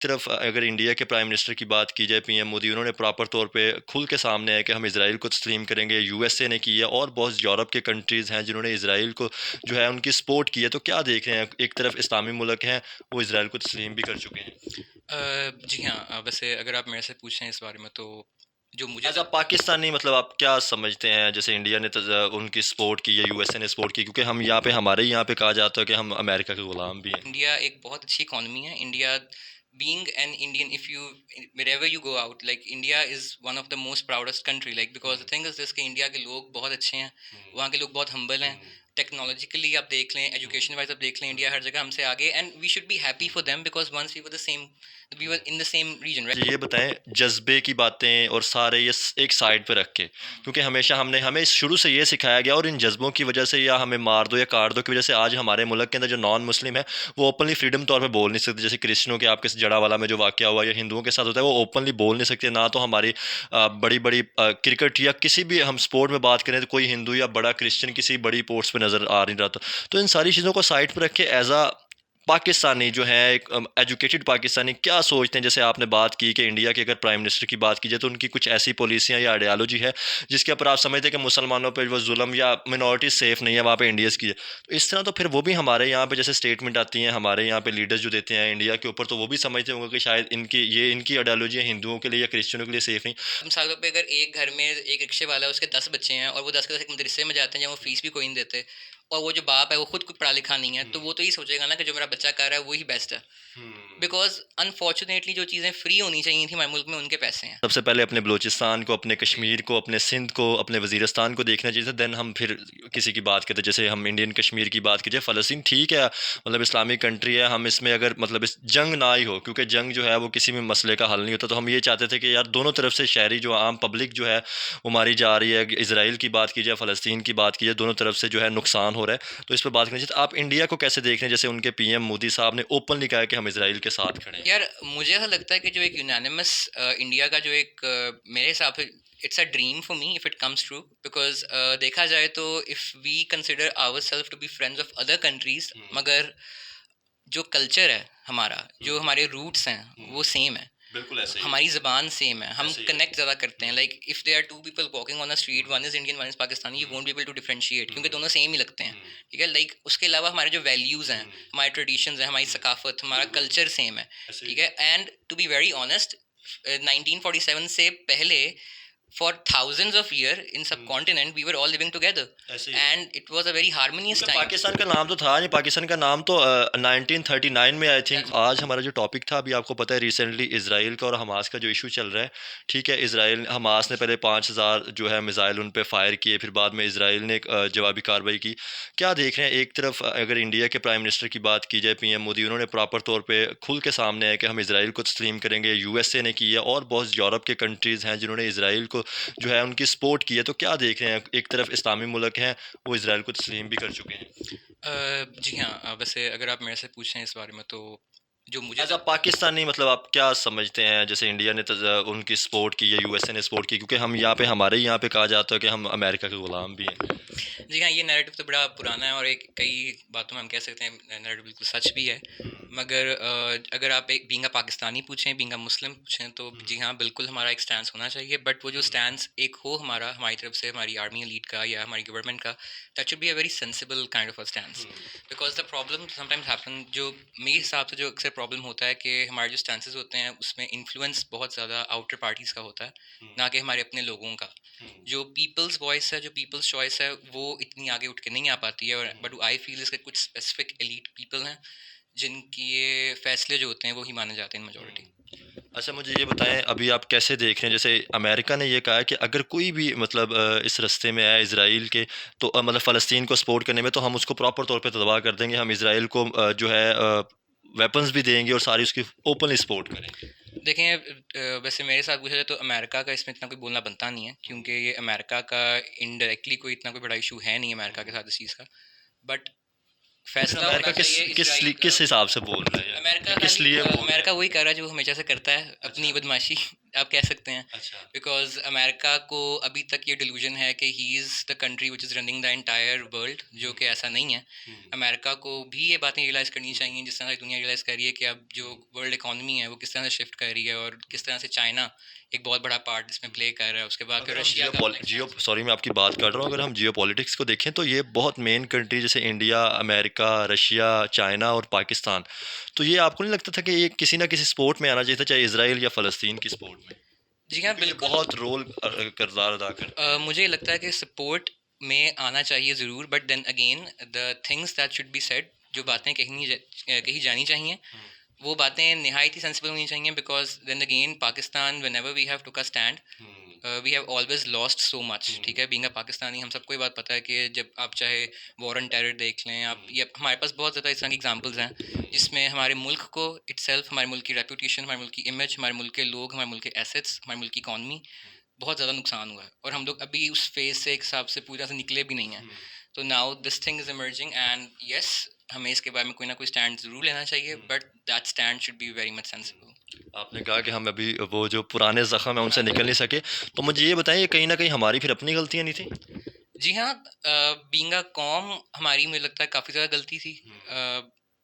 तरफ अगर इंडिया के प्राइम मिनिस्टर की बात की जाए, पीएम मोदी, उन्होंने प्रॉपर तौर पे खुल के सामने है कि हम इसराइल को तस्लीम करेंगे। यूएसए ने की है और बहुत यूरोप के कंट्रीज़ हैं जिन्होंने इसराइल को जो है उनकी सपोर्ट की है। तो क्या देख रहे हैं, एक तरफ इस्लामी मुल्क हैं, वो इसराइल को तस्लीम भी कर चुके हैं। जी हाँ, वैसे अगर आप मेरे से पूछें इस बारे में तो जो मुझे एज अ लग पाकिस्तानी मतलब आप क्या समझते हैं, जैसे इंडिया ने उनकी सपोर्ट की है, यूएसए ने सपोर्ट की, क्योंकि हम यहाँ पे हमारे यहाँ पे कहा जाता है कि हम अमेरिका के गुलाम भी हैं। इंडिया एक बहुत अच्छी इकोनॉमी है। India being an Indian, if you wherever you go out, like India is one of the most proudest country, like because the thing is this कि इंडिया के लोग बहुत अच्छे हैं, वहाँ के लोग बहुत हम्बल हैं। टेक्नोलॉजिकली आप देख लें, एजुकेशन वाइज आप देख लें, इंडिया हर जगह हमसे आगे, and we should be happy for them because once we were in the same region, जी, ये बताएं, जज्बे की बातें और सारे ये एक साइड पे रख के, क्योंकि हमेशा हमने हमें शुरू से ये सिखाया गया, और इन जज्बों की वजह से या हमें मार दो या काट दो की वजह से आज हमारे मुल्क के अंदर जो नॉन मुस्लिम है वो ओपनली फ्रीडम तौर पे बोल नहीं सकते। जैसे क्रिश्चियनों के आपके जड़ावाला में जो वाक़या हुआ या हिंदुओं के साथ होता है, वो ओपनली बोल नहीं सकते। ना तो हमारी बड़ी बड़ी क्रिकेट या किसी भी हम स्पोर्ट में बात करें तो कोई हिंदू या बड़ा क्रिश्चियन किसी बड़ी पोस्ट पे नज़र आ नहीं रहा था। तो इन सारी चीज़ों को साइड पर रख के एज अ पाकिस्तानी जो है, एक एजुकेटेड पाकिस्तानी, क्या सोचते हैं? जैसे आपने बात की कि इंडिया के अगर प्राइम मिनिस्टर की बात की जाए तो उनकी कुछ ऐसी पॉलिसियाँ या आइडियालॉजी है जिसके ऊपर आप समझते हैं कि मुसलमानों पर वो जुल्म या मिनॉरिटी सेफ नहीं है वहाँ पे इंडियस की है। तो इस तरह तो फिर वो भी हमारे यहाँ पे जैसे स्टेटमेंट आती हैं हमारे यहाँ पे लीडर्स जो देते हैं इंडिया के ऊपर, तो वो भी समझते होंगे कि शायद इनकी आइडियालॉजी है हिंदुओं के लिए या क्रिश्चियनों के लिए सेफ नहीं। मिसाल पे अगर एक घर में एक रिक्शे वाला है, उसके 10 बच्चे हैं और वो 10 के 10 एक मदरसे में जाते हैं जहाँ वो फीस भी कोई नहीं देते, और वो जो बाप है वो खुद कोई पढ़ा लिखा नहीं है, तो वो तो ये सोचेगा ना कि जो मेरा बच्चा कर रहा है वही बेस्ट है। बिकॉज अनफॉर्चुनेटली जो चीज़ें फ्री होनी चाहिए थी हमारे मुल्क में, उनके पैसे हैं। सबसे पहले अपने बलूचिस्तान को, अपने कश्मीर को, अपने सिंध को, अपने वज़ीरिस्तान को देखना चाहिए था, देन हम फिर किसी की बात करते। जैसे हम इंडियन कश्मीर की बात कीजिए, फ़लस्तीन ठीक है, मतलब इस्लामिक कंट्री है, हम इसमें अगर मतलब इस जंग ना ही हो, क्योंकि जंग जो है वो किसी भी मसले का हल नहीं होता। तो हम ये चाहते थे कि यार दोनों तरफ से शहरी जो आम पब्लिक जो है वो मारी जा रही है। इसराइल की बात की जाए, फ़लस्तीन की बात की जाए, दोनों तरफ से जो है नुकसान हो रहा है, तो इस पर बात करनी चाहिए। तो आप इंडिया को कैसे देख रहे हैं? जैसे उनके पीएम मोदी साहब ने ओपनली कहा है कि हम इसराइल के साथ खड़े हैं। यार मुझे ऐसा लगता है कि जो एक यूनानिमस इंडिया का जो एक मेरे हिसाब से it's a dream for me if it comes true, because देखा जाए तो if we consider our self to be friends of other countries, मगर जो कल्चर है हमारा, जो हमारे रूट्स हैं वो सेम है, बिल्कुल ऐसे ही हमारी ज़बान सेम है, हम ऐसे ही है। कनेक्ट ज़्यादा करते हैं। Like if they are two people walking on a street, one is Indian one is Pakistani, you won't be able to differentiate क्योंकि दोनों सेम ही लगते हैं। ठीक है, लाइक उसके अलावा हमारे जो वैल्यूज़ हैं, हमारे ट्रेडिशंस हैं, हमारी सकाफत, हमारा कल्चर सेम है। ऐसे ही ठीक है, and to be very honest, 1947 से पहले for thousands of years in subcontinent we were all living together, ऐसे ही and it was a very harmonious क्योंकि time. पाकिस्तान का नाम तो था नहीं, पाकिस्तान का नाम तो 1939 में आई थिंक। आज हमारा जो टॉपिक था, अभी आपको पता है रिसेंटली इसराइल का और हमास का जो इशू चल रहा है। ठीक है, इसराइल हमास ने पहले 5,000 जो है मिसाइल उन पे फायर किए, फिर बाद में इसराइल ने एक जवाबी कार्रवाई की। क्या देख रहे हैं, एक तरफ अगर इंडिया के प्राइम मिनिस्टर की बात की जाए, पीएम मोदी, उन्होंने प्रॉपर तौर पे खुल के सामने है कि हम इसराइल को तस्लीम करेंगे। यूएसए ने की है और बहुत यूरोप के कंट्रीज़ हैं जिन्होंने इसराइल को जो है उनकी सपोर्ट की है। तो क्या देख रहे हैं, एक तरफ इस्लामी मुल्क हैं, वो इसराइल को तस्लीम भी कर चुके हैं। जी हाँ, वैसे अगर आप मेरे से पूछें इस बारे में तो जो मुझे एज अ लग पाकिस्तानी मतलब आप क्या समझते हैं? जैसे इंडिया ने उनकी सपोर्ट की है, यूएसए ने सपोर्ट की, क्योंकि हम यहाँ पे हमारे यहाँ पे कहा जाता है कि हम अमेरिका के गुलाम भी हैं। जी हाँ, ये नैरेटिव तो बड़ा पुराना है और एक कई बातों में हम कह सकते हैं नैरेटिव बिल्कुल सच भी है। मगर अगर आप एक बीइंग अ पाकिस्तानी पूछें, बीइंग अ मुस्लिम पूछें, तो जी हाँ, बिल्कुल हमारा एक स्टैंस होना चाहिए, बट वो जो स्टैंस एक हो हमारा, हमारी तरफ से, हमारी आर्मी एलीट का या हमारी गवर्नमेंट का, that should be a very sensible kind of a stance. Because the problem sometimes happen, जो मेरे हिसाब से जो अक्सर प्रॉब्लम होता है कि हमारे जो स्टैंसेस होते हैं उसमें इन्फ्लुएंस बहुत ज़्यादा आउटर पार्टीज़ का होता है, ना कि हमारे अपने लोगों का। जो पीपल्स वॉइस है, जो पीपल्स चॉइस है, वो इतनी आगे उठ के नहीं आ पाती है, और बट आई फील इसके कुछ स्पेसिफिक एलीट पीपल हैं जिनकी ये फैसले जो होते हैं वो ही माने जाते हैं इन मेजोरिटी। अच्छा, मुझे ये बताएं, अभी आप कैसे देख रहे हैं? जैसे अमेरिका ने ये कहा है कि अगर कोई भी मतलब इस रास्ते में आए इसराइल के, तो मतलब फ़लस्तीन को सपोर्ट करने में, तो हम उसको प्रॉपर तौर पे तबाह कर देंगे। हम इसराइल को जो है वेपन्स भी देंगे और सारी उसकी ओपनली सपोर्ट करेंगे। देखें, वैसे मेरे साथ पूछा जाए तो अमेरिका का इसमें इतना कोई बोलना बनता नहीं है, क्योंकि ये अमेरिका का इनडायरेक्टली कोई इतना कोई बड़ा इशू है नहीं अमेरिका के साथ इस चीज़ का। बट फिर फैसला अमेरिका होना किस चाहिए किस इसराइल का। किस हिसाब से बोल रहा है, अमेरिका या किस खाली लिए बोल रहा अमेरिका है? वही कर रहा है जो वो हमेशा से करता है, अपनी अच्छा। बदमाशी। आप कह सकते हैं, अच्छा। बिकॉज अमेरिका को अभी तक ये डिल्यूजन है कि he is the country which is running the entire world, जो कि ऐसा नहीं है। अमेरिका को भी ये बातें रियलाइज़ करनी चाहिए, जिस तरह से दुनिया रियलाइज़ कर रही है कि अब जो वर्ल्ड इकॉनमी है वो किस तरह से शिफ्ट कर रही है, और किस तरह से चाइना एक बहुत बड़ा पार्ट इसमें प्ले कर रहा है। उसके बाद फिर अगर हम रशिया का अपना expansion। सॉरी मैं आपकी बात कर रहा हूँ, अगर हम जियो पॉलिटिक्स को देखें तो ये बहुत मेन कंट्री जैसे इंडिया, अमेरिका, रशिया, चाइना और पाकिस्तान, तो ये आपको नहीं लगता था कि ये किसी ना किसी स्पोर्ट में आना चाहिए था, चाहे इसराइल या फ़लस्तीन की स्पोर्ट में, जी हाँ, क्योंकि ये बिल्कुल। बहुत रोल किरदार अदा करते हैं। मुझे लगता है कि सपोर्ट में आना चाहिए ज़रूर, but then again the things that should be said, जो बातें कही जानी चाहिए, वो बातें नहायत ही सेंसिबल होनी चाहिए, because then again Pakistan whenever we have took a stand, we have always lost so much. ठीक है, बीइंग अ पाकिस्तानी हम सबको ये बात पता है कि जब आप चाहे वॉर एंड टेरर देख लें, आप ये हमारे पास बहुत ज़्यादा इस तरह की एग्जांपल्स हैं जिसमें हमारे मुल्क को इटसेल्फ, हमारे मुल्क की रेपूटेशन, हमारे मुल्क की इमेज, हमारे मुल्क के लोग, हमारे मुल्क के एसेट्स, हमारे मुल्क की इकॉनमी बहुत ज़्यादा नुकसान हुआ है, और हम लोग अभी उस फेज से एक हिसाब से पूरी तरह से निकले भी नहीं हैं। तो now this thing is emerging, and yes, हमें इसके बारे में कोई ना कोई स्टैंड ज़रूर लेना चाहिए, but that stand should be very much sensible. आपने कहा कि हम अभी वो जो पुराने ज़ख्म हैं उनसे निकल नहीं सके, तो मुझे ये बताएं, ये कहीं ना कहीं हमारी फिर अपनी गलतियाँ नहीं थी? जी हाँ, बीइंग अ कॉम हमारी मुझे लगता है काफ़ी ज़्यादा गलती थी,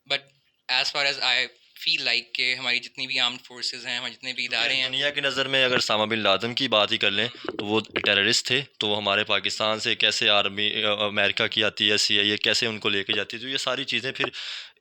but as far as I feel like के हमारी जितनी भी आर्म्ड फोर्सेस हैं, हमारे जितने भी क्योंकि इदारे हैं। दुनिया की नज़र में अगर सामा बिन लादेन की बात ही कर लें तो वो टेररिस्ट थे, तो वो हमारे पाकिस्तान से कैसे आर्मी अमेरिका की आती है, CIA कैसे उनको लेके जाती है, तो ये सारी चीज़ें फिर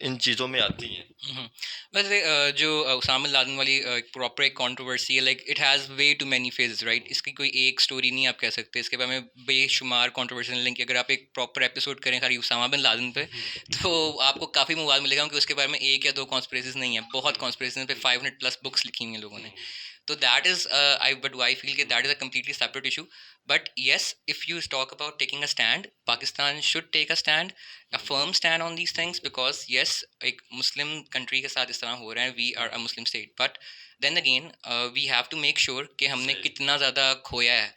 इन चीज़ों में आती हैं। हम्म। वैसे जो उसामा बिन लादेन वाली प्रॉपर एक कंट्रोवर्सी है, like it has way too many phases, right. इसकी कोई एक स्टोरी नहीं आप कह सकते, इसके बारे में बेशुमार कंट्रोवर्सी लिंक। अगर आप एक प्रॉपर एपिसोड करें खाली उसामा बिन लादेन पे, तो आपको काफ़ी मवाद मिलेगा, क्योंकि उसके बारे में एक या दो कॉन्स्पिरेसीज नहीं है, बहुत कॉन्स्पिरेसीज पे 500+ बुक्स लिखी हुई हैं लोगों ने। तो दैट इज़ आई फील कि that is a completely separate issue. But yes, if you talk about taking a stand, Pakistan should take a stand, a firm stand on these things, because yes, एक Muslim country के साथ इस तरह हो रहा है, we are a Muslim state, but then again we have to make sure कि हमने कितना ज़्यादा खोया है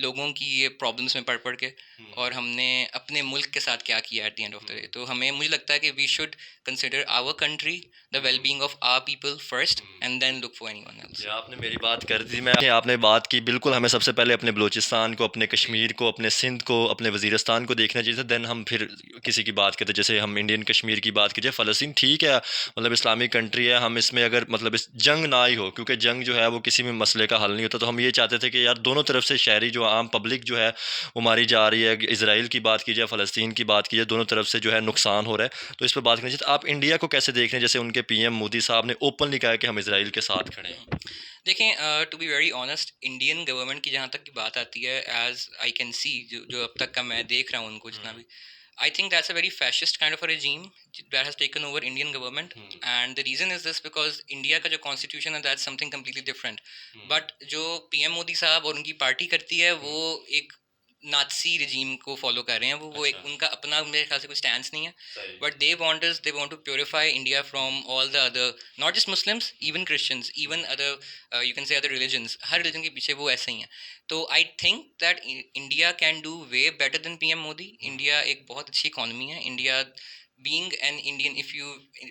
लोगों की ये प्रॉब्लम्स में पढ़ पढ़ के, और हमने अपने मुल्क के साथ क्या किया at the end of the day. तो हमें मुझे लगता है कि we should consider our country, the well being of our people first, and then look for anyone else. ये आपने मेरी बात कर दी, मैं आपने बात की बिल्कुल, हमें सबसे पहले अपने बलूचिस्तान को, अपने कश्मीर को, अपने सिंध को, अपने वज़ीरिस्तान को देखना चाहिए था, देन हम फिर किसी की बात करते। जैसे हम इंडियन कश्मीर की बात कीजिए, फ़लस्तीन ठीक है, मतलब इस्लामिक कंट्री है, हम इसमें अगर मतलब इस जंग ना ही हो, क्योंकि जंग जो है वो किसी भी मसले का हल नहीं होता, तो हम ये चाहते थे कि यार दोनों तरफ से शहरी जो आम पब्लिक जो है वो मारी जा रही है, इसराइल की बात कीजिए, फ़लस्तीन की बात कीजिए, दोनों तरफ से जो है नुकसान हो रहा है, तो इस पर बात करनी चाहिए। तो आप इंडिया को कैसे देख रहे हैं, जैसे उनके PM मोदी साहब ने ओपनली कहा है कि हम इसराइल के साथ खड़े हैं? देखें, to be very honest, Indian government की जहाँ तक की बात आती है, एज आई कैन सी, जो जो अब तक का मैं देख रहा हूँ उनको जितना भी, I think that's a very fascist kind of a regime that has taken over Indian government, and the reason is this because India का जो constitution है that's something completely different, but जो PM मोदी साहब और उनकी पार्टी करती है वो एक नाज़ी regime को follow कर रहे हैं, वो एक उनका अपना मेरे ख्याल से कोई stance नहीं है, but they want to purify India from all the other, not just Muslims, even Christians, even other you can say other religions, her religion के पीछे वो ऐसे ही हैं। तो I think that India can do way better than PM Modi. India एक बहुत अच्छी economy है। India being an Indian, if you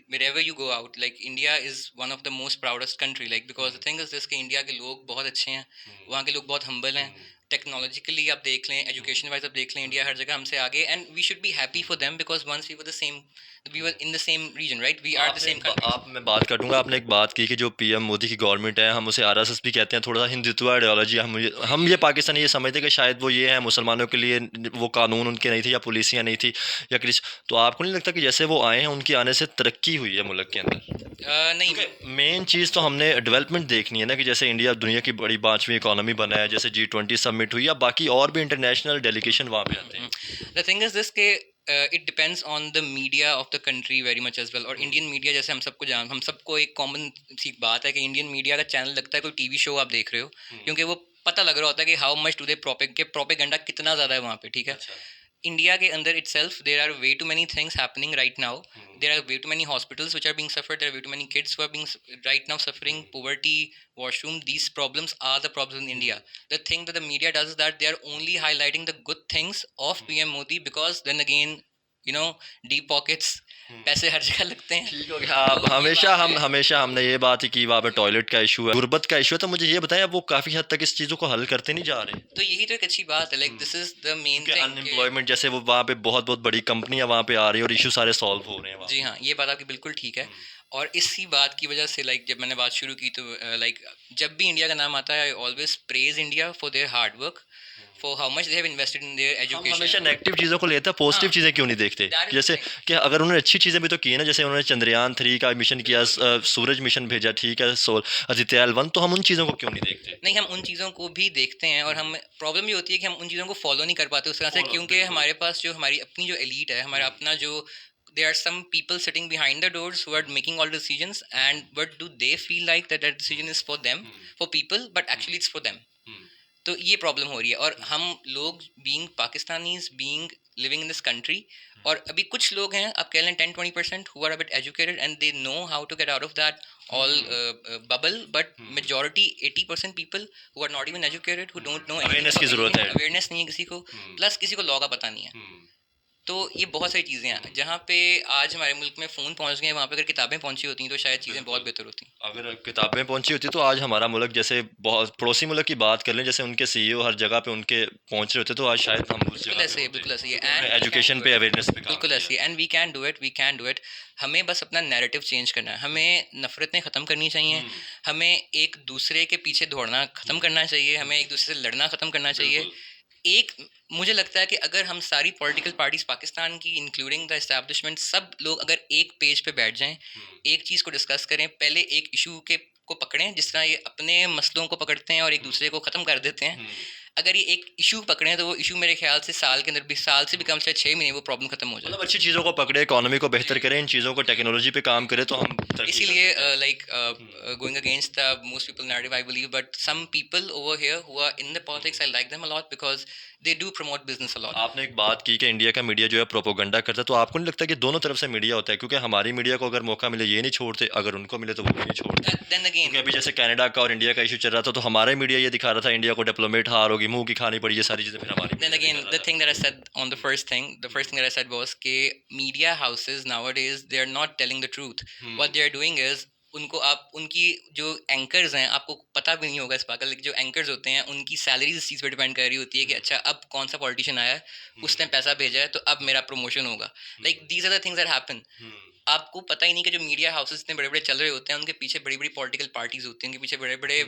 wherever you go out, like India is one of the most proudest country, like because the thing is this कि India के लोग बहुत अच्छे हैं, वहाँ के लोग बहुत हम्बल हैं, टेक्नोलॉजिकली आप देख लें, एजुकेशन वाइज आप देख लें, इंडिया हर जगह हमसे आगे, and we should be happy for them, because once we were in the same region, right, we are the same आप मैं बात काटूंगा, आपने एक बात की कि जो PM मोदी की गवर्नमेंट है, हम उसे RSS भी कहते हैं, थोड़ा सा हिंदुत्व आइडियोलॉजी, हम ये पाकिस्तानी ये समझते हैं कि शायद वो ये है, मुसलमानों के लिए वो कानून उनके नहीं थे या पुलिसियाँ नहीं थी या कुछ, तो आपको नहीं लगता कि जैसे वो आए हैं उनके आने से तरक्की हुई है मुल्क के अंदर? नहीं। मेन चीज़ तो हमने डेवलपमेंट देखनी है ना, कि जैसे इंडिया दुनिया की बड़ी 5वीं इकोनॉमी बना है, जैसे G20 समिट हुई या बाकी और भी इंटरनेशनल डेलीगेशन वहाँ पे आते हैं। द थिंग इज दिस के it depends on the media of the country very much as well, और इंडियन मीडिया जैसे हम सबको एक कॉमन सी बात है कि इंडियन मीडिया का चैनल लगता है कोई TV शो आप देख रहे हो, क्योंकि वो पता लग रहा होता है कि how much do they propaganda कितना ज़्यादा है वहाँ पे, ठीक है। इंडिया के अंदर itself there are way too many things happening right now. There are way too many hospitals which are being suffered. There are way too many kids who are right now suffering poverty, washroom. These problems are the problems in India. The thing that the media does is that they are only highlighting the good things of PM Modi, because then again you know deep pockets, पैसे हर जगह लगते हैं। ठीक हो गया। आप हमेशा हमने ये बात ही की वहाँ पे टॉयलेट का इशू है, गुर्बत का इशू है, तो मुझे ये बताएं अब वो काफ़ी हद तक इस चीज़ों को हल करते नहीं जा रहे? तो यही तो एक अच्छी बात है, like this is the main क्योंकि थिंग। अनएम्प्लॉयमेंट जैसे वो वहाँ पे बहुत बहुत बड़ी कंपनियां वहाँ पे आ रही है और इशू सारे सॉल्व हो रहे हैं वहाँ जी हाँ, ये बात आपकी बिल्कुल ठीक है। और इसी बात की वजह से लाइक जब मैंने बात शुरू की तो लाइक जब भी इंडिया का नाम आता है I always praise India for their hard work, for how much they have invested in their हम हमेशा एजुकेशन। नेगेटिव चीज़ों को लेते हैं, पॉजिटिव हाँ, चीज़ें क्यों नहीं देखते? दैट इज द जैसे थिंग। कि अगर उन्होंने अच्छी चीज़ें भी तो की है ना, जैसे उन्होंने चंद्रयान 3 का मिशन किया, सूरज मिशन भेजा, ठीक है, सोल आदित्य L1, तो हम उन चीज़ों को क्यों नहीं देखते? नहीं, हम उन चीज़ों को भी देखते हैं और हम प्रॉब्लम ये होती है कि हम उन चीज़ों को फॉलो नहीं कर पाते उस तरह से, क्योंकि हमारे पास जो हमारी अपनी जो एलीट है, हमारा अपना जो there are some people sitting behind the doors who are making all decisions, and what do they feel like that that decision is for them, for people, but actually it's for them. तो ये problem हो रही है और हम लोग being Pakistanis being living in this country, और अभी कुछ लोग हैं आप कह लें 10-20% who are a bit educated and they know how to get out of that all bubble, but majority 80% people who are not even educated, who don't know awareness की ज़रूरत है। अवेयरनेस नहीं है किसी को, प्लस किसी को लॉ का पता नहीं है। तो ये बहुत सारी चीज़ें हैं जहाँ पे आज हमारे मुल्क में फ़ोन पहुँच गए हैं, वहाँ पे अगर किताबें पहुँची होती तो शायद चीज़ें बहुत बेहतर होती। अगर किताबें पहुंची होती तो आज हमारा मुल्क, जैसे बहुत पड़ोसी मुल्क की बात कर लें, जैसे उनके CEO हर जगह पे उनके पहुंच रहे होते, तो आज शायद हम उस जगह पे बिल्कुल ऐसे ही होते। एंड एजुकेशन पे, अवेयरनेस पे काम बिल्कुल ऐसे ही, and we can do it, we can do it. हमें बस अपना नैरेटिव चेंज करना है, हमें नफरतें ख़त्म करनी चाहिए, हमें एक दूसरे के पीछे दौड़ना ख़त्म करना चाहिए, हमें एक दूसरे से लड़ना ख़त्म करना चाहिए। एक मुझे लगता है कि अगर हम सारी पॉलिटिकल पार्टीज पाकिस्तान की इंक्लूडिंग द एस्टैब्लिशमेंट सब लोग अगर एक पेज पे बैठ जाएं, एक चीज़ को डिस्कस करें, पहले एक इशू के को पकड़ें जिस तरह ये अपने मसलों को पकड़ते हैं और एक दूसरे को ख़त्म कर देते हैं। अगर ये एक इशू पकड़ें तो वो इशू मेरे ख्याल से साल के अंदर 20 साल से भी कम से 6 महीने वो प्रॉब्लम ख़त्म हो जाए। मतलब अच्छी चीज़ों को पकड़े, इकोनॉमी को बेहतर करें, इन चीज़ों को टेक्नोलॉजी पे काम करें, तो हम तरक्की कर इसीलिए सकते हैं। Like going against the most people narrative I believe, but some people over here who are in the politics I like them a lot because they do promote business a lot. आपने एक बात की कि India का media जो है propaganda करता है, तो आपको नहीं लगता कि दोनों तरफ से मीडिया होता है? क्योंकि हमारी मीडिया को अगर मौका मिले ये नहीं छोड़ते, अगर उनको मिले तो वो भी नहीं छोड़ते। देन अगेन क्योंकि अभी जैसे कनाडा का और इंडिया का इशू चल रहा था, तो हमारा मीडिया ये दिखा रहा था इंडिया को डिप्लोमेट हार होगी, मुंह की खानी पड़ी, ये सारी चीज़ें फिर हमारी then मीडिया again दिखा the रहा thing that I said on the first thing that I said was कि media houses nowadays they are not telling the truth. What they are doing is उनको आप उनकी जो एंकर्स हैं आपको पता भी नहीं होगा इस बात का, लेकिन जो एंकर्स होते हैं उनकी सैलरीज इस चीज़ पर डिपेंड कर रही होती है कि अच्छा अब कौन सा पॉलिटिशियन आया है, उसने पैसा भेजा है तो अब मेरा प्रमोशन होगा। Like these are the things that happen. आपको पता ही नहीं कि जो मीडिया हाउसेस इतने बड़े बड़े चल रहे होते हैं उनके पीछे बड़ी बड़ी पॉलिटिकल पार्टीज होती हैं, उनके पीछे बड़े बड़े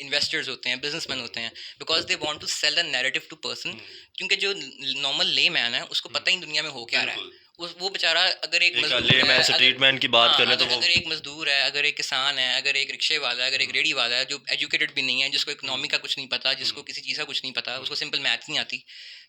इन्वेस्टर्स होते हैं, बिजनेसमैन होते हैं, because they want to sell the narrative to person. क्योंकि जो नॉर्मल ले मैन है उसको पता ही दुनिया में हो क्या रहा है। वो बेचारा अगर एक मजदूर ले है, मैन अगर स्ट्रीट मैन की बात हाँ, कर लें तो अगर वो अगर एक मजदूर है, अगर एक किसान है, अगर एक रिक्शे वाला है, अगर एक रेडी वाला है जो एजुकेटेड भी नहीं है, जिसको इकोनॉमी का कुछ नहीं पता, जिसको किसी चीज़ का कुछ नहीं पता, उसको सिंपल मैथ नहीं आती,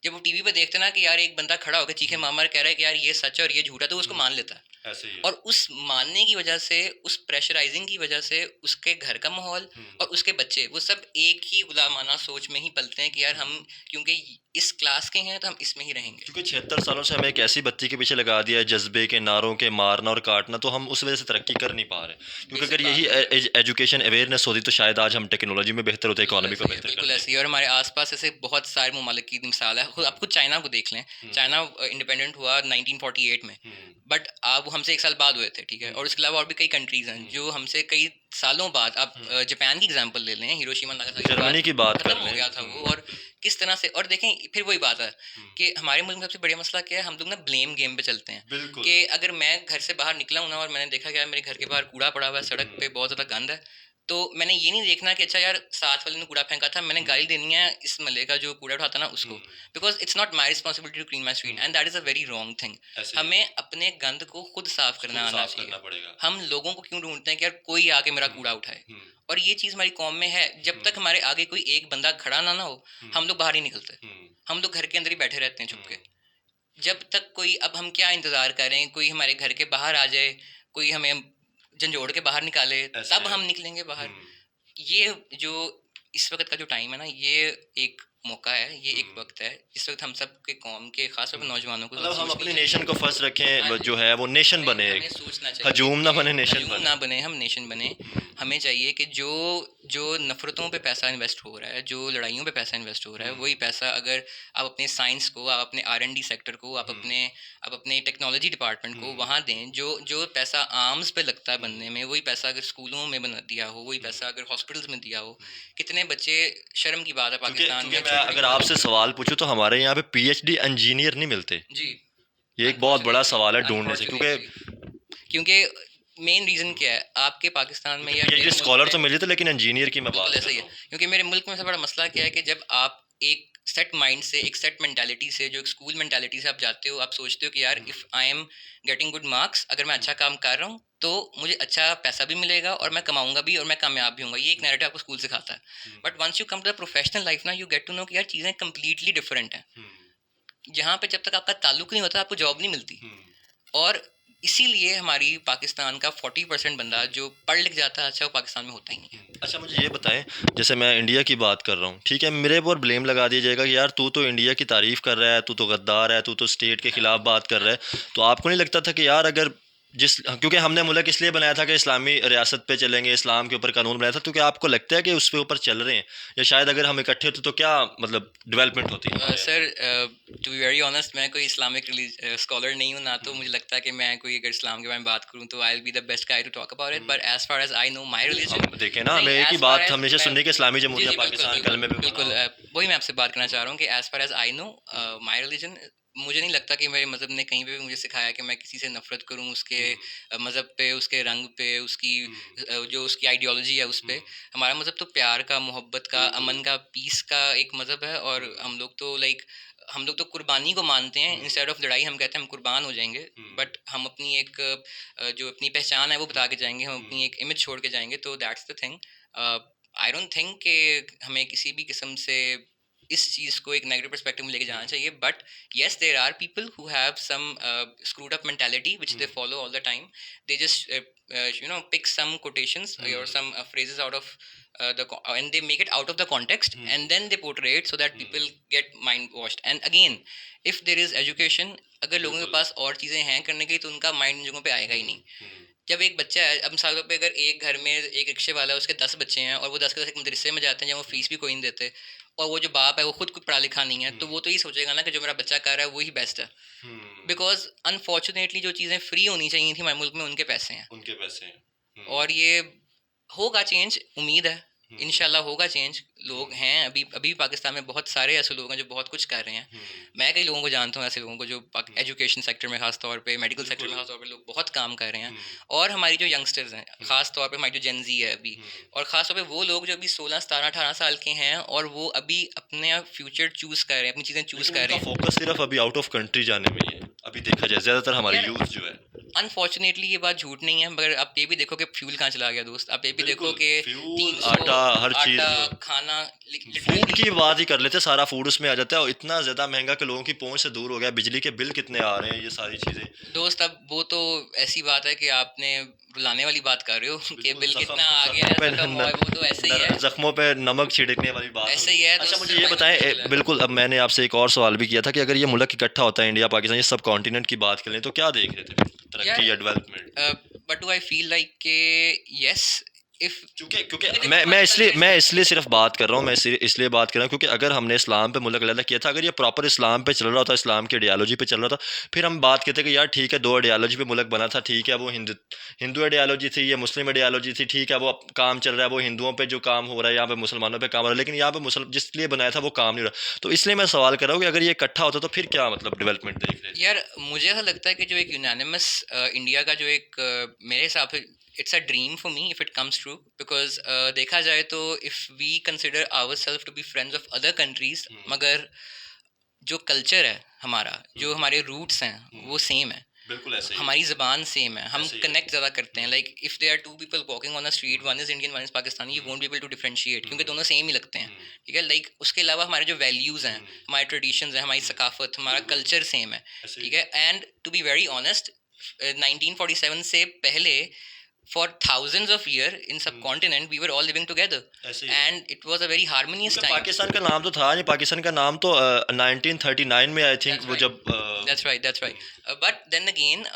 जब वो टीवी पे देखते ना कि यार एक बंदा खड़ा होकर चीखे मार मार कह रहा है कि यार ये सच है और ये झूठा, तो उसको मान लेता है। ऐसे ही और उस मानने की वजह से, उस प्रेशराइजिंग की वजह से उसके घर का माहौल और उसके बच्चे वो सब एक ही गुलामाना सोच में ही पलते हैं कि यार हम क्योंकि इस क्लास के हैं तो हम इसमें ही रहेंगे। क्योंकि 76 सालों से हमें एक ऐसी बत्ती के पीछे लगा दिया है, जज्बे के नारों के मारना और काटना, तो हम उस वजह से तरक्की कर नहीं पा रहे। क्योंकि अगर यही एजुकेशन अवेयरनेस होती तो शायद आज हम टेक्नोलॉजी में बेहतर होते, इकोनॉमी को बेहतर बिल्कुल करते। ऐसी है। और हमारे आसपास ऐसे बहुत सारे ममालिक की मिसाल है, खुद आप खुद चाइना को देख लें। चाइना इंडिपेंडेंट हुआ 1948 में, बट आप वो हमसे 1 साल बाद हुए थे, ठीक है। और उसके अलावा और भी कई कंट्रीज हैं जो हमसे कई सालों बाद, आप जापान की एग्जांपल ले लें, हिरोशिमा नागासाकी जर्मनी की बात कर खत्म हो लें। गया था वो, और किस तरह से। और देखें फिर वही बात है कि हमारे मुल्क में सबसे बड़ा मसला क्या है, हम लोग ना ब्लेम गेम पे चलते हैं। बिल्कुल। कि अगर मैं घर से बाहर निकला हूँ ना और मैंने देखा कि यार मेरे घर के बाहर कूड़ा पड़ा हुआ है, सड़क पे बहुत ज़्यादा गंद है, तो मैंने ये नहीं देखना कि अच्छा यार साथ वाले ने कूड़ा फेंका था, मैंने गाली देनी है इस मल्ले का जो कूड़ा उठाता ना उसको, because it's not my responsibility to clean my street, and that is a very wrong thing. हमें अपने गंद को खुद साफ करना आना चाहिए। हम लोगों को क्यों ढूंढते हैं कि यार कोई आके मेरा कूड़ा उठाए, और ये चीज़ हमारी कौम में है। जब तक हमारे आगे कोई एक बंदा खड़ा ना हो हम लोग बाहर नहीं निकलते, हम लोग घर के अंदर ही बैठे रहते हैं छुप के। जब तक कोई, अब हम क्या इंतज़ार करें कोई हमारे घर के बाहर आ जाए, कोई हमें झंझोड़ के बाहर निकाले, तब हम निकलेंगे बाहर। ये जो इस वक्त का जो टाइम है ना, ये एक मौका है, ये एक वक्त है जिस वक्त हम सब के कौम के खास तौर पर नौजवानों को मतलब हम सोचनी अपने चाहिए। नेशन को फर्स्ट हाँ रखें, जी, जो है वो नेशन हमें बने, हमें सोचना चाहिए हजूम ना कि बने, नेशन हजूम बने। ना बने, हम नेशन बने। हमें चाहिए कि जो जो नफ़रतों पे पैसा इन्वेस्ट हो रहा है, जो लड़ाइयों पे पैसा इन्वेस्ट हो रहा है, वही पैसा अगर आप अपने साइंस को, आप अपने R&D सेक्टर को, आप अपने टेक्नोलॉजी डिपार्टमेंट को वहाँ दें। जो जो पैसा आर्म्स पे लगता है बनने में, वही पैसा अगर स्कूलों में बना दिया हो, वही पैसा अगर हॉस्पिटल्स में दिया हो। कितने बच्चे, शर्म की बात है क्योंकि पाकिस्तान क्योंकि में मैं छोटी छोटी अगर आपसे कॉलेज। सवाल पूछूं तो हमारे यहाँ पे PhD इंजीनियर नहीं मिलते। जी, ये एक बहुत बड़ा अनफॉर्चुनेटली, सवाल है ढूंढने से, क्योंकि अनफॉर्चुनेटली, क्योंकि मेन रीज़न क्या है आपके पाकिस्तान में या PhD मेरे मुल्क स्कॉलर तो में? मिले थे, लेकिन इंजीनियर की मैं बिल्कुल बात ऐसा कर ही रहा है, हूँ। क्योंकि मेरे मुल्क में सबसे बड़ा मसला क्या है कि जब आप एक सेट माइंड से, एक सेट मेंटालिटी से, जो एक स्कूल मेंटालिटी से आप जाते हो, आप सोचते हो कि यार if I am getting good marks, अगर मैं अच्छा काम कर रहा हूँ तो मुझे अच्छा पैसा भी मिलेगा और मैं कमाऊंगा भी और मैं कामयाब भी होऊंगा। ये एक नैरेटिव आपको स्कूल सिखाता है। But once you come to the professional life ना, यू गेट टू नो कि यार चीज़ें कम्प्लीटली डिफरेंट हैं। जहाँ पे जब तक आपका ताल्लुक नहीं होता आपको जॉब नहीं मिलती। और इसीलिए हमारी पाकिस्तान का 40% बंदा जो पढ़ लिख जाता है अच्छा, वो पाकिस्तान में होता ही नहीं है। अच्छा मुझे ये बताएं, जैसे मैं इंडिया की बात कर रहा हूँ, ठीक है, मेरे पर ब्लेम लगा दिया जाएगा कि यार तू तो इंडिया की तारीफ़ कर रहा है, तू तो गद्दार है, तू तो स्टेट के खिलाफ बात कर रहा है। तो आपको नहीं लगता था कि यार अगर क्योंकि हमने मुल्क इसलिए बनाया था कि इस्लामी रियासत पे चलेंगे, इस्लाम के ऊपर कानून बनाया था, तो क्या आपको लगता है कि उस पे ऊपर चल रहे हैं, या शायद अगर हम इकट्ठे होते तो क्या मतलब डेवलपमेंट होती हमारे यहाँ? Sir, to be very honest, मैं कोई इस्लामिक स्कॉलर नहीं हूँ ना, तो मुझे लगता है कि मैं कोई अगर इस्लाम के बारे में बात करूँ तो I will be the best guy to talk about it. But as far as I know my religion, हम देखें ना, नहीं, हमें एक ही एज फार बात एज हमेशा मैं, सुनने की इस्लामी जी जमहूरिया जी बिल्कुल पाकिस्तान बिल्कुल कलमे पे बोला बिल्कुल, हो। वही मैं आपसे बात करना चाह रहा हूँ कि as far as I know my religion, मुझे नहीं लगता कि मेरे मज़हब ने कहीं पे भी मुझे सिखाया कि मैं किसी से नफरत करूं उसके मज़हब पे, उसके रंग पे, उसकी जो उसकी आइडियोलॉजी है उस पे। हमारा मज़हब तो प्यार का, मोहब्बत का, अमन का, पीस का एक मज़हब है। और हम लोग तो कुर्बानी को मानते हैं, इंस्टेड ऑफ लड़ाई हम कहते हैं हम कुर्बान हो जाएंगे। बट हम अपनी एक जो अपनी पहचान है वो बता के जाएंगे, हम अपनी एक इमेज छोड़ के जाएंगे। तो that's the thing. I don't think कि हमें किसी भी किस्म से इस चीज़ को एक नेगेटिव पर्सपेक्टिव में लेके जाना चाहिए। But yes, there are people who have some screwed up mentality which they follow all the time. They just pick some quotations or some phrases out of and they make it out of the context, and then they portray it so that people get mind washed. And again, if there is education, अगर लोगों के पास और चीज़ें हैं करने के लिए, तो उनका माइंड इन जगहों पे आएगा ही नहीं। जब एक बच्चा है, अब मिसाल पे अगर एक घर में एक रिक्शे वाला है, उसके 10 बच्चे हैं और वो 10 के 10 एक मदरसे में जाते हैं जहाँ वो फीस भी कोई नहीं देते, और वो जो बाप है वो खुद पढ़ा लिखा नहीं है, तो वो तो ये सोचेगा ना कि जो मेरा बच्चा कर रहा है वही बेस्ट है। बिकॉज अनफॉर्चुनेटली जो चीज़ें फ्री होनी चाहिए थी हमारे मुल्क में, उनके पैसे हैं। उनके पैसे हैं। और ये होगा चेंज, उम्मीद है इंशाल्लाह होगा चेंज। लोग हैं, अभी अभी पाकिस्तान में बहुत सारे ऐसे लोग हैं जो बहुत कुछ कर रहे हैं। मैं कई लोगों को जानता हूँ, ऐसे लोगों को जो एजुकेशन सेक्टर में, खास तौर पे मेडिकल सेक्टर में खास तौर पे लोग बहुत काम कर रहे हैं। और हमारी जो यंगस्टर्स हैं, खास तौर पे हमारी जो जेनजी है अभी, और खास तौर पे वो लोग जो अभी 16 17 18 साल के हैं और वो अभी अपने फ्यूचर चूज कर रहे हैं, अपनी चीज़ें चूज कर रहे हैं। फोकस सिर्फ अभी आउट ऑफ कंट्री जाने में ही है, अभी देखा जाए ज़्यादातर हमारी यार, यूथ जो है। अनफॉर्चुनेटली ये बात झूठ नहीं है, मगर आप ये भी देखो कि फ्यूल कहाँ चला गया दोस्त। आप ये भी देखो बिल्कुल, कि फ्यूल, 300 आटा, हर चीज़। आटा, खाना, फूड लिटरली। की बात ही कर लेते, सारा फूड उसमें आ जाता है, और इतना ज़्यादा महंगा कि लोगों की पहुंच से दूर हो गया। बिजली के बिल कितने आ रहे हैं, ये सारी चीज़ें। दोस्त, अब वो तो ऐसी बात है कि आपने रुलाने वाली बात कर रहे हो कि बिल्कुल, बिल जख्म कितना आ गया है, पे जख्म हुआ है, वो तो ऐसे ही है, जख्मों पे नमक छिड़कने वाली बात ऐसे हो ही गई। है। अच्छा दोस्त, मुझे ये survival बताएं, मुश्किल है। बिल्कुल, अब मैंने आपसे एक और सवाल भी किया था कि अगर ये मुल्क इकट्ठा होता है, इंडिया पाकिस्तान, ये सब कॉन्टिनेंट की बात करें, तो क्या देख रहे थे फिर? तरक्की या development? But do I feel like के यस, इफ क्योंकि क्योंकि देखो मैं इसलिए पाकिस्तान मैं इसलिए सिर्फ बात कर रहा हूँ, मैं इसलिए बात कर रहा हूँ क्योंकि अगर हमने इस्लाम पे मुल्क अलहदा किया था, अगर ये प्रॉपर इस्लाम पे चल रहा होता, इस्लाम की आइडियालॉजी पे चल रहा था, फिर हम बात कहते कि यार ठीक है, दो आइडियालॉजी पे मुल्क बना था, ठीक है, वो हिंदू आइडियालॉजी थी, ये मुस्लिम आइडियालॉजी थी, ठीक है, वो काम चल रहा है, वो हिंदुओं पे जो काम हो रहा है, यहाँ पे मुसलमानों पे काम हो रहा है, लेकिन यहाँ पे मुसल जिस लिए बनाया था वो काम नहीं हो रहा। तो इसलिए मैं सवाल कर रहा हूँ कि अगर ये इकट्ठा होता तो फिर क्या मतलब डेवलपमेंट देख रहे थे? यार, मुझे ऐसा लगता है कि जो एक यूनानिमस इंडिया का जो एक मेरे हिसाब से it's a dream for me if it comes true. Because देखा जाए तो if we consider our self to be friends of other countries, मगर जो कल्चर है हमारा, जो हमारे रूट्स हैं वो सेम है, बिल्कुल ऐसे ही। हमारी ज़बान सेम है, हम ऐसे ही है। कनेक्ट ज़्यादा करते हैं। Like if they are two people walking on a street, one is Indian one is Pakistani, you won't be able to differentiate, क्योंकि दोनों सेम ही लगते हैं। ठीक है, लाइक उसके अलावा हमारे जो वैल्यूज़ हैं, हमारे ट्रेडिशंस हैं, हमारी सकाफत, हमारा कल्चर सेम है। ऐसे ही। ठीक है, and to be very honest, 1947 से पहले for thousands of years in subcontinent we were all living together ऐसे ही and it was a very harmonious क्योंकि time. पाकिस्तान का नाम तो था नहीं, पाकिस्तान का नाम तो 1939 में आई थिंक That's वो right. जब That's right. But then again,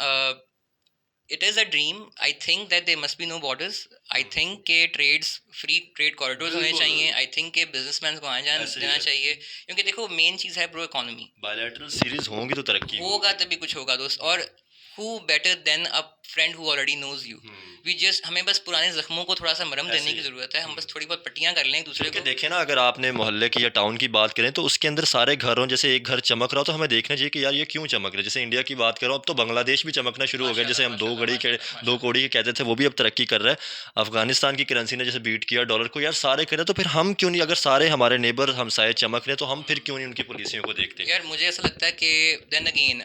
it is a dream. I think that there must be no borders. I think के trades free trade corridors होने बिल्कुल। चाहिए. I think के businessmen को आने जाने ऐसे ही देना है। चाहिए, क्योंकि देखो मेन चीज़ है प्रो इकोनॉमी. बायलैटरल सीरीज होंगी तो तरक्की होगा तभी कुछ होगा दोस्त. और who better than a friend who already knows you. We just हमें बस पुराने जख्मों को थोड़ा सा मरहम ऐसे देने ही। की ज़रूरत है. हम बस थोड़ी बहुत पट्टियाँ कर लें एक दूसरे क्योंकि को. देखें ना, अगर आपने मोहल्ले की या टाउन की बात करें तो उसके अंदर सारे घरों, जैसे एक घर चमक रहा हो तो हमें देखना चाहिए कि यार ये क्यों चमक रहा है. जैसे इंडिया की बात करो, अब तो बांग्लादेश भी चमकना शुरू हो गया. जैसे हम दो कौड़ी के कहते थे, वो भी अब तरक्की कर रहा है. अफगानिस्तान की करेंसी ने जैसे बीट किया डॉलर को, यार सारे करें तो फिर हम क्यों नहीं? अगर सारे हमारे नेबर हमसाए चमक रहे तो हम फिर क्यों नहीं उनकी पॉलिसियों को देखते? यार मुझे ऐसा लगता है कि then again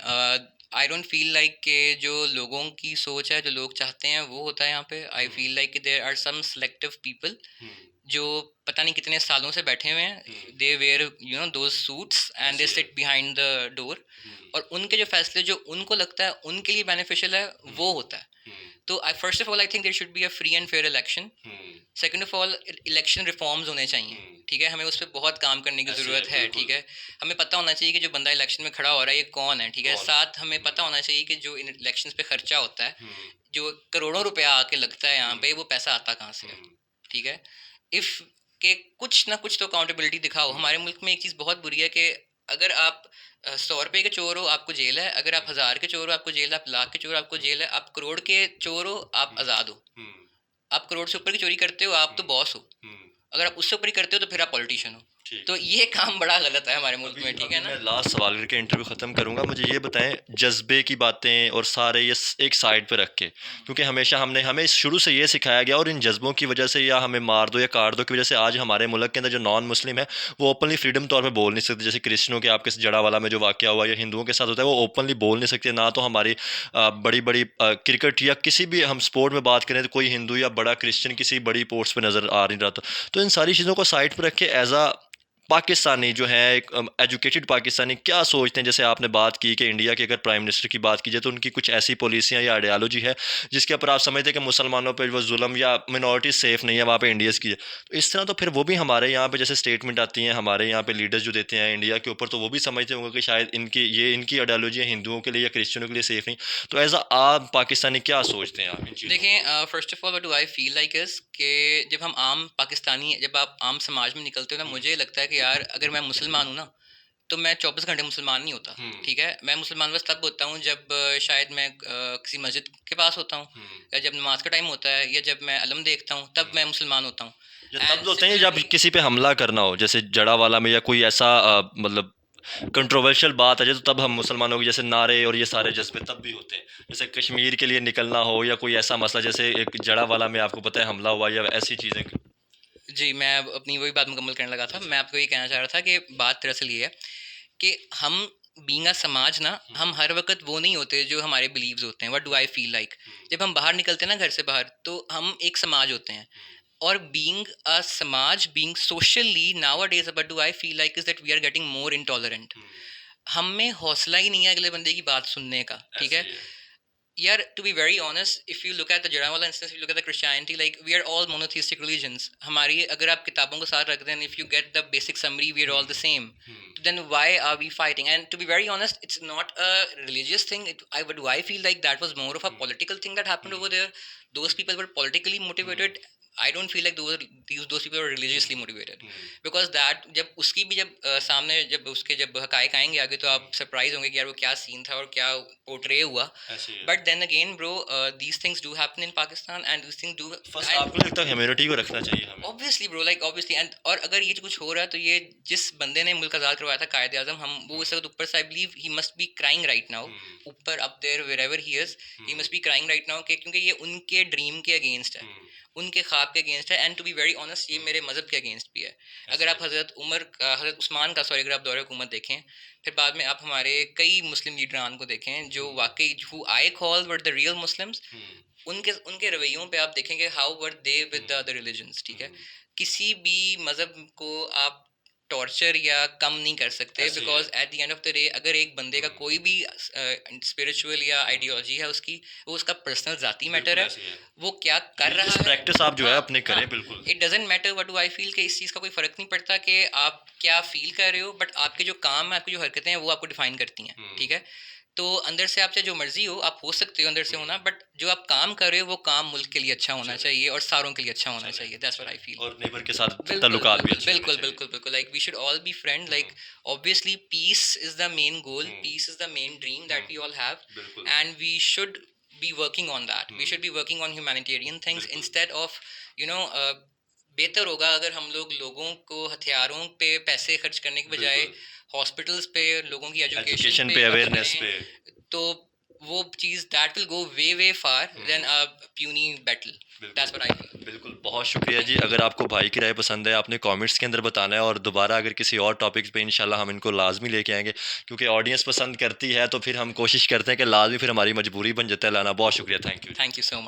I don't feel like कि जो लोगों की सोच है, जो लोग चाहते हैं वो होता है यहाँ पे. आई फील लाइक कि there are some selective people जो पता नहीं कितने सालों से बैठे हुए हैं. They wear you know those suits and they sit behind the door, और उनके जो फैसले जो उनको लगता है उनके लिए बेनिफिशियल है वो होता है. तो I first of all I think there should be a free and fair election. Second of all election reforms होने चाहिए. ठीक है, हमें उस पर बहुत काम करने की ज़रूरत है. ठीक है, हमें पता होना चाहिए कि जो बंदा इलेक्शन में खड़ा हो रहा है ये कौन है. ठीक है, साथ हमें पता होना चाहिए कि जो इन इलेक्शन पे खर्चा होता है, जो करोड़ों रुपया आके लगता है यहाँ पे, वो पैसा आता कहाँ से है. ठीक है, इफ़ के कुछ ना कुछ तो अकाउंटेबिलिटी दिखाओ. हमारे मुल्क में एक चीज़ बहुत बुरी है कि अगर आप 100 रुपये के चोर हो आपको जेल है, अगर आप 1000 के चोर हो आपको जेल है, आप लाख के चोर हो आपको जेल है, आप करोड़ के चोर हो आप आज़ाद हो. आप करोड़ से ऊपर की चोरी करते हो आप तो बॉस हो. अगर आप उससे ऊपर ही करते हो तो फिर आप पॉलिटिशियन हो. तो ये काम बड़ा गलत है हमारे मुल्क में. ठीक है ना. मैं लास्ट सवाल करके इंटरव्यू ख़त्म करूंगा. मुझे ये बताएं, जज्बे की बातें और सारे ये एक साइड पे रख के, क्योंकि हमेशा हमें शुरू से ये सिखाया गया, और इन जज्बों की वजह से या हमें मार दो या काट दो की वजह से आज हमारे मुल्क के अंदर जो नॉन मुस्लिम है वो ओपनली फ्रीडम तौर पर बोल नहीं सकते. जैसे क्रिश्चियनों के आपके जड़ावाला में जो वाक़या हुआ या हिंदुओं के साथ होता है, वो ओपनली बोल नहीं सकते. ना तो हमारी बड़ी बड़ी क्रिकेट या किसी भी हम स्पोर्ट में बात करें तो कोई हिंदू या बड़ा क्रिश्चियन किसी बड़ी पोस्ट पर नज़र आ नहीं रहा था. तो इन सारी चीज़ों को साइड पर रख के एज अ पाकिस्तानी जो है, एक एजुकेटेड पाकिस्तानी, क्या सोचते हैं? जैसे आपने बात की कि इंडिया के अगर प्राइम मिनिस्टर की बात की जाए तो उनकी कुछ ऐसी पॉलिसियाँ या आइडियालॉजी है जिसके ऊपर आप समझते हैं कि मुसलमानों पर वो जुल्म या मिनॉरिटी सेफ नहीं है वहाँ पे इंडियंस की है. तो इस तरह तो फिर वो भी हमारे यहाँ पे जैसे स्टेटमेंट आती हैं हमारे यहाँ पे लीडर्स जो देते हैं इंडिया के ऊपर, तो वो भी समझते होंगे कि शायद इनकी आइडियालॉजी है हिंदुओं के लिए या क्रिश्चियनों के लिए सेफ नहीं. तो एज अ आप पाकिस्तानी क्या सोचते हैं आप इन चीज़ों? देखें, first of all what do I feel like is कि जब हम आम पाकिस्तानी, जब आप आम समाज में निकलते हो ना, मुझे लगता है कि यार अगर मैं मुसलमान हूँ ना तो मैं 24 घंटे मुसलमान नहीं होता. ठीक है, मैं मुसलमान बस तब होता हूँ जब शायद मैं किसी मस्जिद के पास होता हूँ, या जब नमाज का टाइम होता है, या जब मैं अलम देखता हूँ तब मैं मुसलमान होता हूँ. तब होते हैं जब किसी पे हमला करना हो, जैसे जड़ावाला में, या कोई ऐसा मतलब कंट्रोवर्शियल बात है, तो तब हम मुसलमानों के जैसे नारे और ये सारे जज्बे तब भी होते हैं. जैसे कश्मीर के लिए निकलना हो या कोई ऐसा मसला, जैसे एक जड़ावाला में आपको पता है हमला हुआ या ऐसी चीज़ें. जी, मैं अपनी वही बात मुकम्मल करने लगा था. मैं आपको ये कहना चाह रहा था कि बात दरअसल ये है कि हम बीइंग अ समाज ना, हम हर वक्त वो नहीं होते जो हमारे बिलीव्स होते हैं. What do I feel like, जब हम बाहर निकलते हैं ना घर से बाहर, तो हम एक समाज होते हैं. और बीइंग अ समाज, being socially nowadays, what do I feel like is that we are getting more intolerant. हम में हौसला ही नहीं है अगले बंदे की बात सुनने का. ठीक है यार, to be very honest, if you look at the Jaramallah instance, if you look at the Christianity, like we are all monotheistic religions. हमारी अगर आप किताबों को साथ रख दें, if you get the basic summary, we are all the same. Then why are we fighting? And to be very honest, it's not a religious thing. I feel like that was more of a political thing that happened over there. Those people were politically motivated. I don't feel like those people were religiously motivated. Because that जब उसकी भी जब सामने जब हकायक आएंगे आगे तो आप सरप्राइज होंगे कि यार वो क्या सीन था और क्या पोर्ट्रे हुआ. But then again bro, these things do happen in Pakistan and these things do. First आपको लगता है ह्यूमैनिटी को रखना चाहिए हमें? Obviously bro, like obviously. And और अगर ये कुछ हो रहा है तो ये जिस बंदे ने मुल्क आज़ाद करवाया था, कायद आज़म, हम वो इस वक्त ऊपर से, I believe he must be crying right now, ऊपर up there wherever he is, he must be crying right now, क्योंकि ये उनके ड्रीम के अगेंस्ट है, उनके ख्वाब के अगेंस्ट है. And to be very honest, ये मेरे मज़हब के अगेंस्ट भी है. अगर आप हज़रत उस्मान का, सॉरी, अगर आप दौरे हुकूमत देखें, फिर बाद में आप हमारे कई मुस्लिम लीडरान को देखें जो वाकई, who I call were the real Muslims, उनके रवैयों पे आप देखेंगे how were they with the other religions. ठीक है, किसी भी मज़हब को आप टॉर्चर या कम नहीं कर सकते, ऐसे ही because at the end of the day अगर एक बंदे का कोई भी स्पिरिचुअल या आइडियोलॉजी है उसकी, वो उसका पर्सनल ज़ाती मैटर है, वो क्या कर रहा है, प्रैक्टिस आप जो है अपने करें, बिल्कुल। It doesn't matter what do I feel, कि इस चीज़ का कोई फ़र्क नहीं पड़ता कि आप क्या फील कर रहे हो, बट आपके जो काम है, आपकी जो हरकतें हैं वो आपको डिफाइन करती हैं, ठीक है। तो अंदर से आप चाहे जो मर्जी हो, आप हो सकते हो अंदर से होना, बट जो आप काम कर रहे हो वो काम मुल्क के लिए अच्छा होना चाहिए और सारों के लिए अच्छा होना चाहिए, दैट्स व्हाट आई फील। और नेबर के साथ बिल्कुल ताल्लुकात भी बिल्कुल अच्छे होने बिल्कुल चाहिए। बिल्कुल बिल्कुल, like we should all be friend, like obviously peace is the main goal, peace is the main dream that we all have, बिल्कुल। and we should be working on that, we should be working on humanitarian things बिल्कुल। instead of you know बेहतर होगा अगर हम लोग लोगों को हथियारों पे पैसे खर्च करने के बजाय हॉस्पिटल्स पे, लोगों की एजुकेशन एजुकेशन पे, पे अवेयरनेस पे। तो वो चीज़ that will go way way far than a puny battle, that's what I feel. बिल्कुल, बहुत शुक्रिया जी। अगर आपको भाई की राय पसंद है, आपने कमेंट्स के अंदर बताना है, और दोबारा अगर किसी और टॉपिक्स पे इंशाल्लाह हम इनको लाजमी लेके आएंगे, क्योंकि ऑडियंस पसंद करती है, तो फिर हम कोशिश करते हैं कि लाजमी फिर हमारी मजबूरी बन जाता है लाना। बहुत शुक्रिया, thank you. Thank you so much.